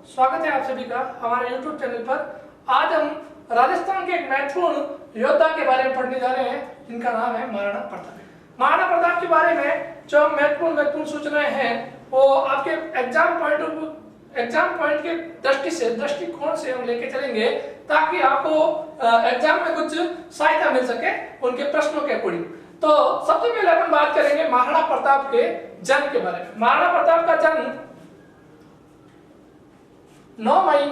स्वागत है आप सभी का हमारे YouTube चैनल पर। आज हम राजस्थान के एक महत्वपूर्ण योद्धा के बारे में पढ़ने जा रहे हैं जिनका नाम है महाराणा प्रताप। महाराणा प्रताप के बारे में जो महत्वपूर्ण सूचनाएं हैं वो आपके एग्जाम पॉइंट के दृष्टिकोण से हम लेके चलेंगे ताकि आपको एग्जाम में कुछ सहायता मिल सके उनके प्रश्नों के अकॉर्डिंग। तो सबसे पहले अपन बात करेंगे महाराणा प्रताप के जन्म के बारे में। महाराणा प्रताप का जन्म 9 मई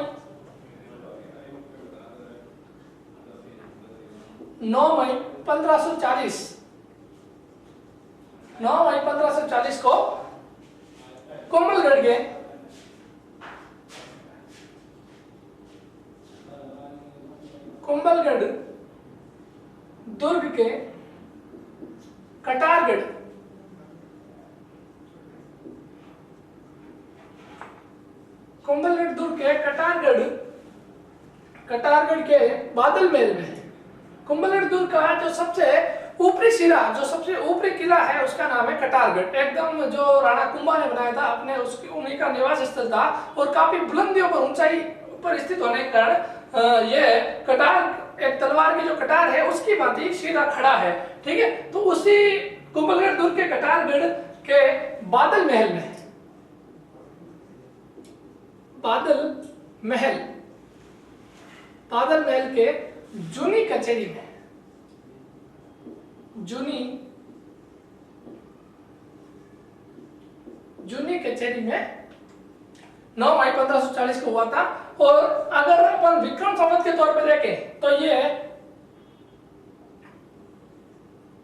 1540 को कुंभलगढ़ दुर्ग के कटारगढ़ कटारगढ़ के बादल महल में। कुंभलगढ़ दुर्ग का जो सबसे ऊपरी किला है उसका नाम है कटारगढ़। एकदम जो राणा कुंभा ने बनाया था अपने उसकी उन्हीं का निवास स्थल था और काफी बुलंदियों पर ऊंचाई पर स्थित होने के कारण ये कटार एक तलवार की जो कटार है उसकी भांति सीधा खड़ा है। ठीक है, तो उसी कुंभलगढ़ दुर्ग के कटारगढ़ के बादल महल के जूनी कचहरी में 9 मई 1540 को हुआ था। और अगर अपन विक्रम संवत के तौर पे देखें तो ये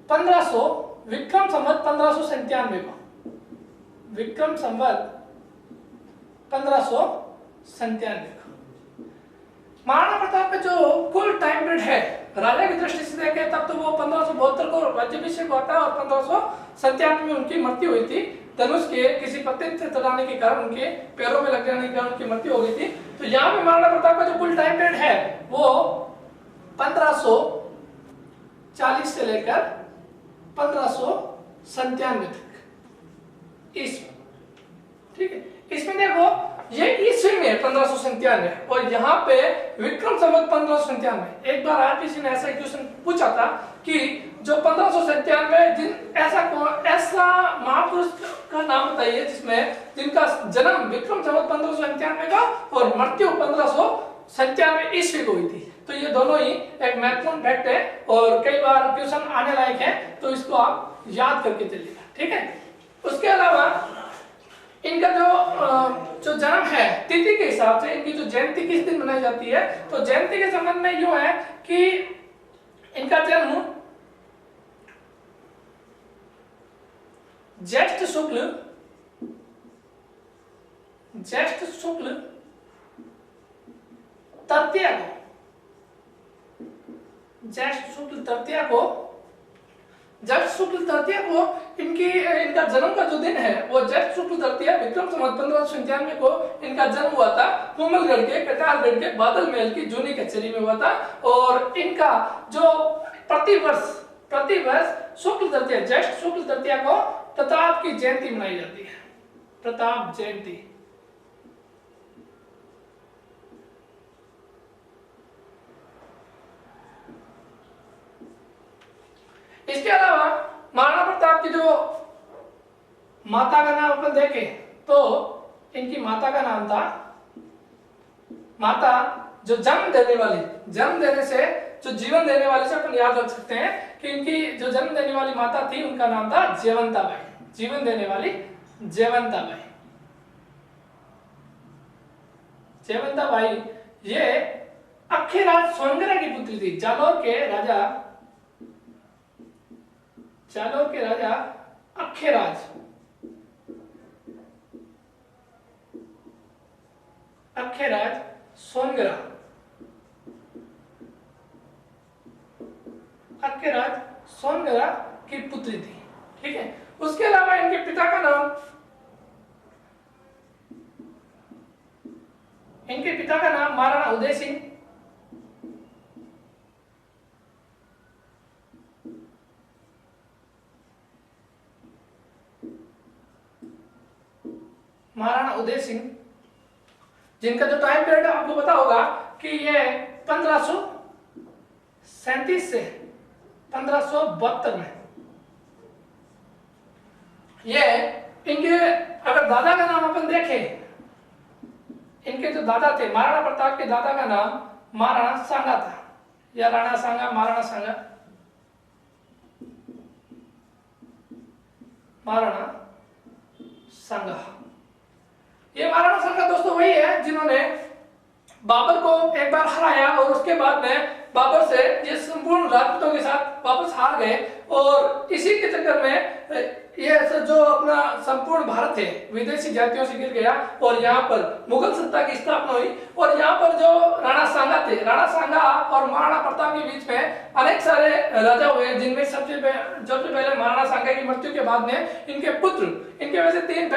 1500 विक्रम संवत 1597 को महाराणा प्रताप का जो कुल टाइम पीरियड है राजा की दृष्टि से देखें तब तो वो 1572 को राज्याभिषेक हुआ था और 1597 में उनकी मृत्यु हुई थी। धनुष के किसी पत्ते से तड़ाने के कारण उनके पैरों में लग जाने के कारण उनकी मृत्यु हो गई थी। तो यहाँ पे महाराणा प्रताप का जो कुल टाइम पीरियड है वो 1540 से लेकर 1597 तक ईस्वी। ठीक है, इसमें देखो ये ईस्वी में 1597 और यहाँ पे विक्रम संवत 1597। एक बार आरपीसी ने ऐसा क्वेश्चन पूछा था कि जो 1597 दिन ऐसा महापुरुष का नाम बताइए जिनका जन्म विक्रम संवत 1597 का और मृत्यु 1597 ईस्वी को हुई थी। तो ये दोनों ही एक महत्वपूर्ण फैक्ट है और कई बार क्वेश्चन आने लायक है, तो इसको आप याद करके चलिएगा। ठीक है, उसके अलावा इनका जो जन्म है तिथि के हिसाब से इनकी जो जयंती किस दिन मनाई जाती है, तो जयंती के संबंध में यूं है कि इनका जन्म ज्येष्ठ शुक्ल तृतीया को इनका जन्म का जो दिन है वो ज्येष्ठ शुक्ल तृतीया विक्रम संवत 1597 को इनका जन्म हुआ था। कुंभलगढ़ के कटारगढ़ के बादल महल की जूनी कचहरी में हुआ था। और इनका जो प्रतिवर्ष शुक्ल तृतीया ज्येष्ठ शुक्ल तृतीया को प्रताप की जयंती मनाई जाती है, प्रताप जयंती। इसके अलावा महाराणा प्रताप की जो माता का नाम अपन देखें तो इनकी माता का नाम था माता जो जन्म देने से जो जीवन देने वाले से अपन याद रख सकते हैं कि इनकी जो जन्म देने वाली माता थी उनका नाम था जयवंताबाई। जीवन देने वाली जयवंताबाई ये अखेराज सोनगरा की पुत्री थी। जालोर के राजा अखेराज सोनगरा की पुत्री थी। ठीक है, उसके अलावा इनके पिता का नाम महाराणा उदय सिंह महाराणा उदय सिंह जिनका जो टाइम पीरियड आपको पता होगा कि ये 1537 से 1572 में, ये इनके अगर दादा का नाम अपन देखें, इनके जो दादा थे महाराणा प्रताप के दादा का नाम महाराणा सांगा था, या राणा सांगा, महाराणा सांगा, महाराणा सांगा। ये महाराणा सांगा दोस्तों वही है जिन्होंने बाबर को एक बार हराया और उसके बाद में बाबर से ये संपूर्ण राजपूतों के साथ वापस हार गए, और इसी के चक्कर में ये जो अपना संपूर्ण भारत है विदेशी जातियों से गिर गया और यहाँ पर मुगल सत्ता की स्थापना हुई। और यहाँ पर जो राणा सांगा थे, राणा सांगा और महाराणा प्रताप के बीच में अनेक सारे राजा हुए, जिनमें सबसे पहले महाराणा सांगा की मृत्यु के बाद में इनके पुत्र, इनके वैसे तीन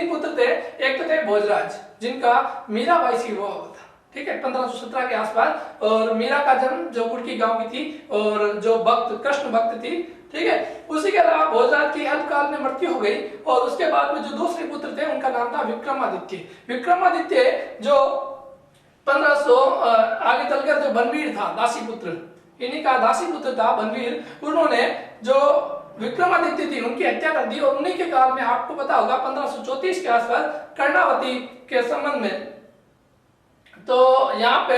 पुत्र थे। एक तो थे भोजराज, जिनका मीराबाई से विवाह हुआ था, ठीक है, 1517 के आसपास, और मीरा का जन्म जो कुड़की गांव की थी, और जो भक्त कृष्ण भक्त थी, ठीक है। उसी के अलावा भोजराज की अल्पकाल में मृत्यु हो गई, और उसके बाद में जो दूसरे पुत्र थे उनका नाम था विक्रमादित्य। विक्रमादित्य जो 1500 आगे चलकर जो बनवीर था, दासी पुत्र, इन्हीं का दासी पुत्र था बनवीर, उन्होंने जो विक्रमादित्य थी उनकी हत्या कर दी, और उन्हीं के काल में आपको पता होगा 1534 के आसपास कर्णावती के संबंध में तो यहाँ पे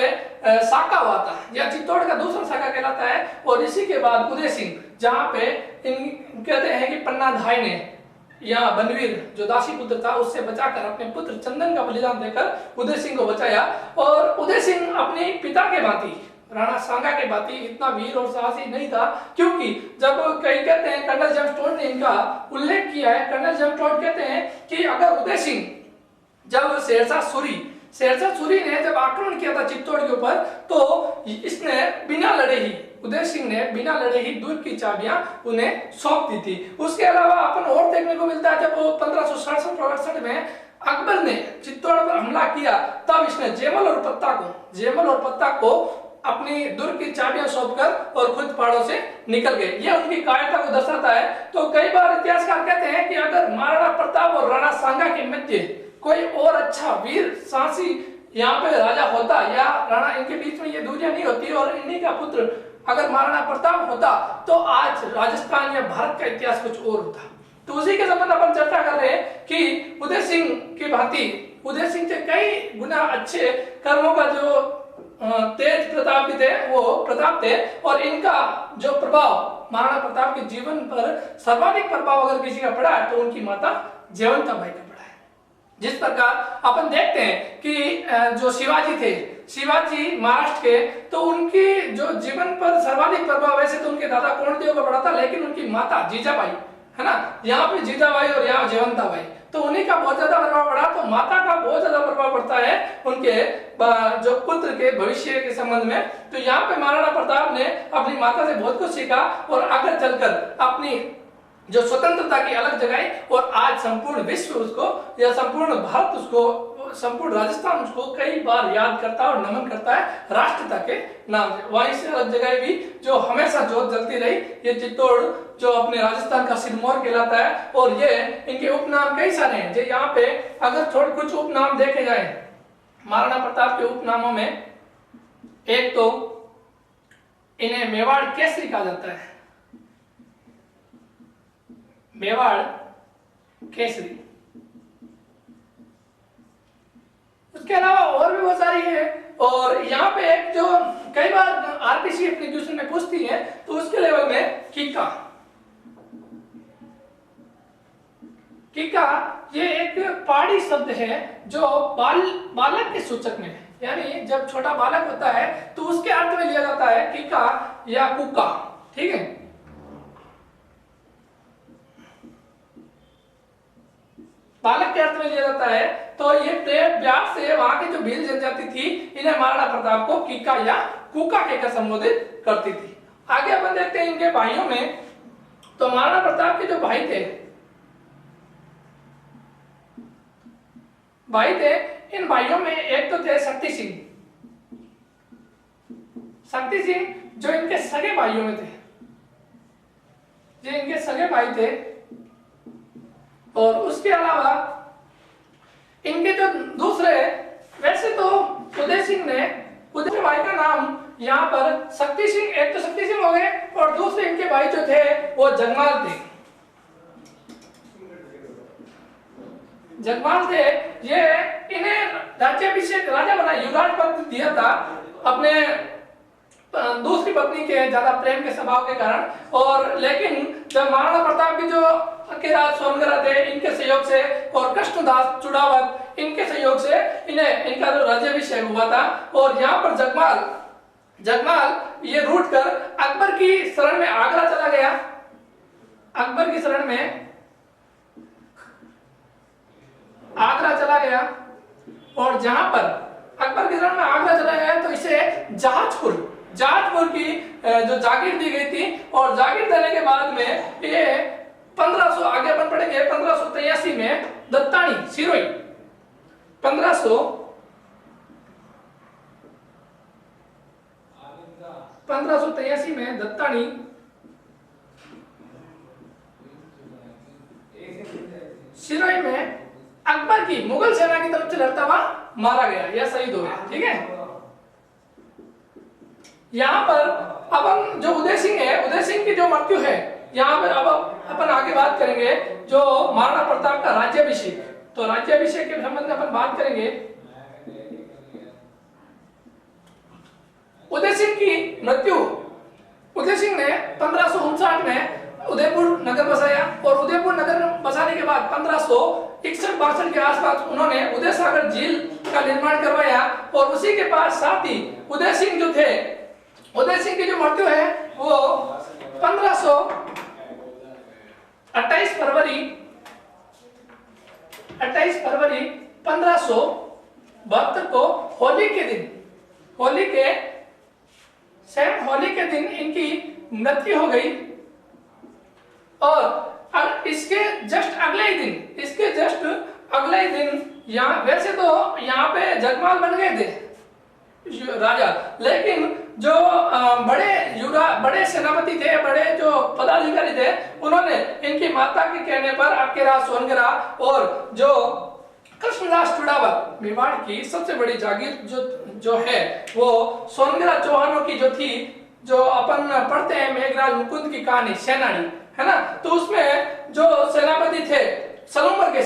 साका हुआ था, यह चित्तौड़ का दूसरा साका कहलाता है। और इसी के बाद उदय सिंह, जहाँ पे इन कहते हैं कि पन्ना धाई ने यहाँ बनवीर जो दासी पुत्र था उससे बचाकर अपने पुत्र चंदन का बलिदान देकर उदय सिंह को बचाया। और उदय सिंह अपने पिता के भांति, राणा सांगा के भांति इतना वीर और साहसी नहीं था, क्योंकि जब कई कहते हैं, कर्नल जेम्स टोड ने इनका उल्लेख किया है। कर्नल जेम्स टोड कहते हैं कि अगर उदय सिंह जब शेरशाह सूरी ने जब आक्रमण किया था चित्तौड़ के ऊपर, तो इसने बिना लड़े ही, उदय सिंह ने बिना लड़े ही दुर्ग की चाबियां उन्हें सौंप दी थी। उसके अलावा अपन और देखने को मिलता है, जब 1567 में अकबर ने चित्तौड़ पर हमला किया, तब इसने जेमल और पत्ता को अपनी दुर्ग की चाबियां सौंपकर और खुद पहाड़ों से निकल गए। यह उनकी कायरता को दर्शाता है। तो कई बार इतिहासकार कहते हैं कि अगर महाराणा प्रताप और राणा सांगा के मध्य कोई और अच्छा वीर साहसी यहाँ पे राजा होता, या राणा, इनके बीच में ये दूरियां नहीं होती, और इन्हीं का पुत्र अगर महाराणा प्रताप होता, तो आज राजस्थान या भारत का इतिहास कुछ और होता। तो उसी के संबंध अपन चर्चा कर रहे हैं कि उदय सिंह की भांति उदय सिंह से कई गुना अच्छे कर्मों का जो तेज प्रताप भी थे, वो प्रताप थे, और इनका जो प्रभाव महाराणा प्रताप के जीवन पर सर्वाधिक प्रभाव अगर किसी का पड़ा है तो उनकी माता जयवंताबाई का। जिस प्रकार अपन देखते हैं कि जो शिवाजी थे, शिवाजी महाराष्ट्र के, तो उनकी जो जीवन पर सर्वाधिक प्रभाव, वैसे तो उनके दादा कोंडदेव का पड़ा था, लेकिन उनकी माता जीजाबाई है ना, यहाँ पे जीजाबाई और यहाँ जयवंताबाई, तो उन्हीं का बहुत ज्यादा प्रभाव पड़ा। तो माता का बहुत ज्यादा प्रभाव पड़ता है उनके जो पुत्र के भविष्य के संबंध में। तो यहाँ पे महाराणा प्रताप ने अपनी माता से बहुत कुछ सीखा, और आगे चलकर अपनी जो स्वतंत्रता की अलग जगाई, और आज संपूर्ण विश्व उसको, या संपूर्ण भारत उसको, संपूर्ण राजस्थान उसको कई बार याद करता है और नमन करता है राष्ट्रपिता के नाम से। वहीं से अलग जगह भी जो हमेशा जोत जलती रही, ये चित्तौड़ जो अपने राजस्थान का सिरमौर कहलाता है। और ये इनके उपनाम कई सारे हैं। जो यहाँ पे अगर थोड़े कुछ उपनाम देखे जाए महाराणा प्रताप के उपनामों में, एक तो इन्हें मेवाड़ केसरी कहा जाता है, मेवाड़ केसरी। उसके अलावा और भी बहुत सारी है। और यहाँ पे एक जो कई बार आरपीसी अपने क्वेश्चन में पूछती है, तो उसके लेवल में किका, ये एक पहाड़ी शब्द है जो बालक के सूचक में है, यानी जब छोटा बालक होता है तो उसके अर्थ में लिया जाता है किका या कुका, ठीक है। बालक के अर्थ में लिया जाता है। तो ये प्यार से वहां की जो भील जनजाति थी, इन्हें महाराणा प्रताप को किका या कुका कहकर संबोधित करती थी। आगे अपन देखते हैं इनके भाइयों में। तो महाराणा प्रताप के जो भाई थे, इन भाइयों में एक तो थे शक्ति सिंह जो इनके सगे भाइयों में थे, जो इनके सगे भाई थे। और उसके अलावा इनके जो दूसरे, वैसे यहाँ पर शक्ति सिंह, एक तो शक्ति सिंह हो गए और दूसरे इनके भाई जो थे वो जगमाल थे। जगमाल थे, ये इन्हें राज्याभिषेक राजा बना, युवराज पद दिया था अपने दूसरी पत्नी के ज्यादा प्रेम के स्वभाव के कारण। और लेकिन जब महाराणा प्रताप की जो के राज सोनगरा थे, इनके सहयोग से और कृष्णदास चुड़ावत इनके सहयोग से इन्हें इनका जो राज्याभिषेक हुआ था। और यहाँ पर जगमाल ये रूठ कर अकबर की शरण में आगरा चला गया। अकबर की शरण में आगरा चला गया और जहां पर अकबर की शरण में आगरा चला गया तो इसे जहाजपुर की जो जागीर दी गई थी। और जागीर देने के बाद में ये 1500 आगे अपन पढ़ेंगे 1583 में दत्तानी सिरोही 1583 में दत्तानी सिरोही में अकबर की मुगल सेना की तरफ से लड़ता हुआ मारा गया या शहीद हो गया। ठीक है, यहाँ पर अपन जो उदय सिंह है, उदय सिंह की जो मृत्यु है, यहाँ पर अब अपन आगे बात करेंगे जो महाराणा प्रताप का राज्याभिषेक। तो राज्याभिषेक के संबंध में अपन बात करेंगे। उदय सिंह की मृत्यु, उदय सिंह ने 1559 में उदयपुर नगर बसाया और उदयपुर नगर बसाने के बाद 1561-62 के आसपास उन्होंने उदय सागर झील का निर्माण करवाया। और उसी के पास साथ ही उदय सिंह जो थे, उदय सिंह की जो मृत्यु है वो 28 फरवरी 1572 को होली के दिन इनकी मृत्यु हो गई। और इसके जस्ट अगले ही दिन यहाँ, वैसे तो यहाँ पे जगमाल बन गए थे राजा, लेकिन जो बड़े सेनापति थे, बड़े जो पदाधिकारी थे, उन्होंने इनकी माता के कहने पर अकेरा सोनगरा और जो कृष्णदास चुड़ावत, मेवाड़ की सबसे बड़ी जागीर जो है वो सोनगरा चौहानों की जो थी, जो अपन पढ़ते हैं मेघराज मुकुंद की कहानी सेनानी, है ना। तो उसमें जो सेनापति थे सलूमर के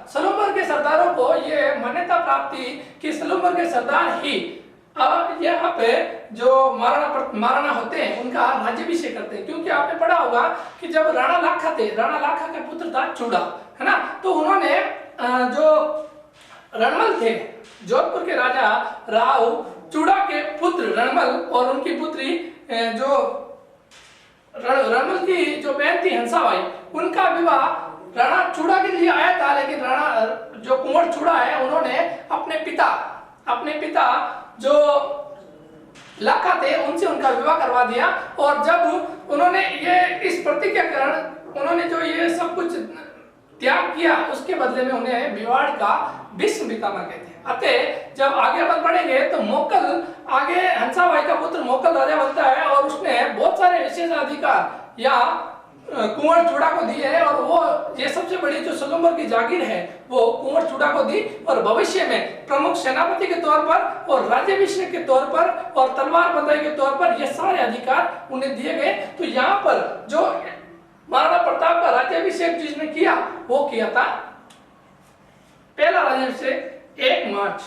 सलूमर के सरदारों को ये मान्यता प्राप्त थी कि सलूमर के सरदार ही यहाँ पे जो महाराणा होते हैं उनका राज्याभिषेक करते हैं। क्योंकि आपने पढ़ा होगा कि जब राणा लाखा के पुत्र था चूड़ा, है ना, तो उन्होंने जो रणमल थे, जोधपुर के राजा राव चूड़ा के पुत्र रणमल और उनकी पुत्री जो रणमल की जो बहन थी हंसाबाई, उनका विवाह राणा चूड़ा के लिए आया था। लेकिन राणा जो कुंवर चूड़ा है, उन्होंने अपने पिता जो लाखा थे उनसे उनका विवाह करवा दिया। और जब उन्होंने ये इस प्रतिज्ञा के कारण उन्होंने जो ये सब कुछ त्याग किया, उसके बदले में उन्हें मेवाड़ का भीष्म पितामह कहते हैं। अतः जब आगे अपन पढ़ेंगे तो मोकल, आगे हंसाबाई का पुत्र मोकल राजा बनता है और उसने बहुत सारे विशेषाधिकार या कुंवर चूड़ा को दिए है। और वो ये सबसे बड़ी जो सलूमर की जागीर है वो कुंवर चूड़ा को दी। और भविष्य में प्रमुख सेनापति के तौर पर और राज्याभिषेक के तौर पर और तलवार बंदाई के तौर पर ये सारे अधिकार उन्हें दिए गए। तो यहाँ पर जो महाराणा प्रताप का राज्याभिषेक जिसने किया वो किया था, पहला राज्याभिषेक 1 मार्च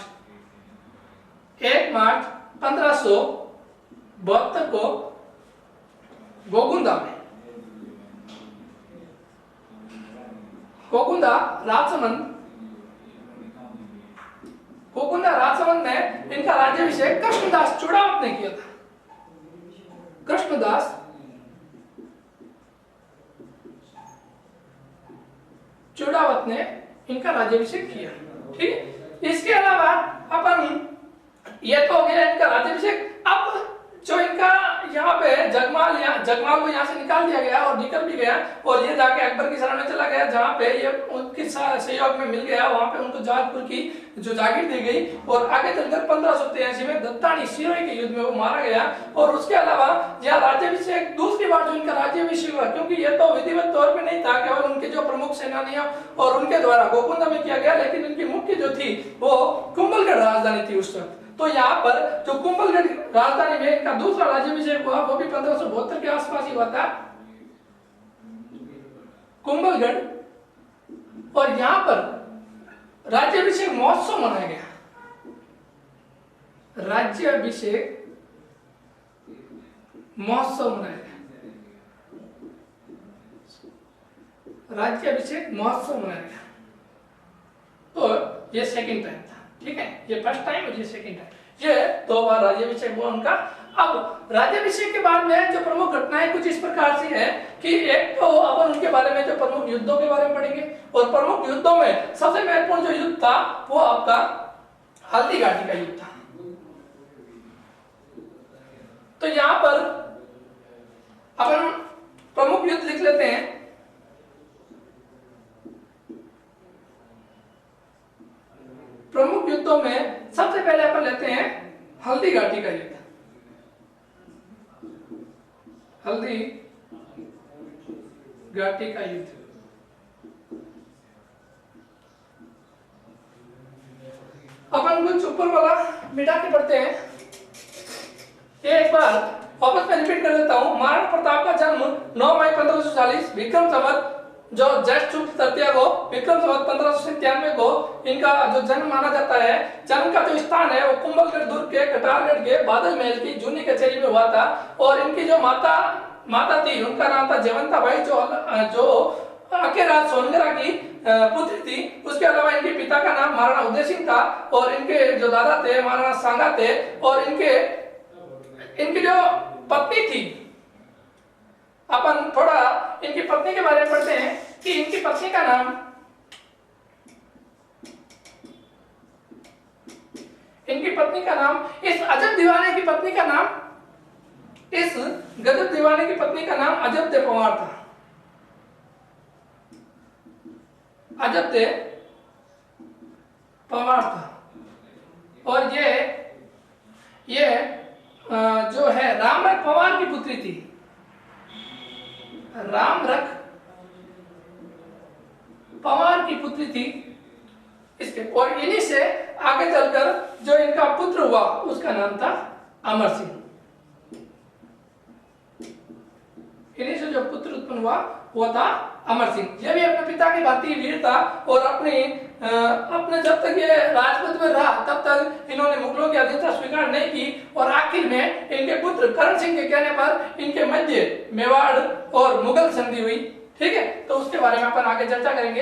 1572 को गोगुंदा राजसमंद में इनका राज्याभिषेक कृष्णदास चुड़ावत ने किया था। कृष्णदास चुड़ावत ने इनका राज्याभिषेक किया। ठीक, इसके अलावा अपन ये तो हो गया इनका राज्याभिषेक। अब जो इनका यहाँ पे जगमाल को यहाँ से निकाल दिया गया और निकल भी गया और ये जाके अकबर की शरण में चला गया, जहाँ पे ये उनके सहयोग में मिल गया। वहाँ पे उनको जहाजपुर की जो जागीर दी गई और आगे चलकर 1583 में दत्तानी सिरोही के युद्ध में वो मारा गया। और उसके अलावा यह राज्याभिषेक दूसरी बार जो इनका राज्याभिषेक हुआ, क्योंकि ये तो विधिवत तौर पे नहीं था, केवल उनके जो प्रमुख सेनानियों और उनके द्वारा गोकुंदा में किया गया, लेकिन इनकी मुख्य जो थी वो कुंभलगढ़ राजधानी थी उस वक्त। तो यहाँ पर जो कुंभलगढ़ राजधानी में इनका दूसरा राज्याभिषेक हुआ वो भी 1572 के आसपास ही हुआ था, कुंभलगढ़। और यहाँ पर राज्याभिषेक महोत्सव मनाया गया, राज्याभिषेक महोत्सव मनाया गया, राज्याभिषेक महोत्सव मनाया गया। तो ये सेकंड टाइम था, ठीक है, ये फर्स्ट टाइम और ये सेकंड टाइम, ये 2 बार राज्याभिषेक हुआ उनका। अब राज्याभिषेक के बाद में जो प्रमुख घटनाएं कुछ इस प्रकार से है कि एक तो अपन उनके बारे में जो प्रमुख युद्धों के बारे में पढ़ेंगे, और प्रमुख युद्धों में सबसे महत्वपूर्ण जो युद्ध था वो आपका हल्दी घाटी का युद्ध था। तो यहां पर अपन प्रमुख युद्ध लिख लेते हैं। प्रमुख युद्धों में सबसे पहले अपन लेते हैं हल्दी घाटी का युद्ध। हल्दी घाटी का युद्ध, अपन कुछ ऊपर वाला मिटा के पढ़ते हैं। एक बार वापस मैं रिपीट कर देता हूं। महाराणा प्रताप का जन्म 9 मई 1540 विक्रम संवत जो ज्येष्ठ शुक्ल तृतीया को विक्रम संवत 1597 को इनका जो जन्म माना जाता है। जन्म का जो स्थान है वो कुंभलगढ़ दुर्ग के कटारगढ़ के बादल महल की जूनी कचहरी में हुआ था। और इनकी जो माता थी उनका नाम था जयवंता बाई, जो अकेराज सोनगरा की पुत्री थी। उसके अलावा इनके पिता का नाम महाराणा उदय सिंह था और इनके जो दादा थे महाराणा सांगा थे। और इनकी जो पत्नी थी, अपन थोड़ा इनकी पत्नी के बारे में पढ़ते हैं कि इनकी पत्नी का नाम, इस अजब दीवाने की पत्नी का नाम, इस गजब दीवाने की पत्नी का नाम अजब दे पवार था। अजब दे पवार था। और ये जो है रामरख पवार की पुत्री थी, रामरख पवार की पुत्री थी इसके। और इन्हीं से आगे चलकर जो इनका पुत्र हुआ उसका नाम था अमर सिंह। इन्हीं से जो पुत्र उत्पन्न हुआ वो था अमर सिंह। ये भी अपने पिता की भांति वीर था और अपने जब तक ये राजपद में रहा तब तक इन्होंने मुगलों की अधीनता स्वीकार नहीं की। और आखिर में इनके पुत्र करण सिंह के कहने पर इनके मध्य मेवाड़ और मुगल संधि हुई। ठीक है, तो उसके बारे में अपन आगे चर्चा करेंगे।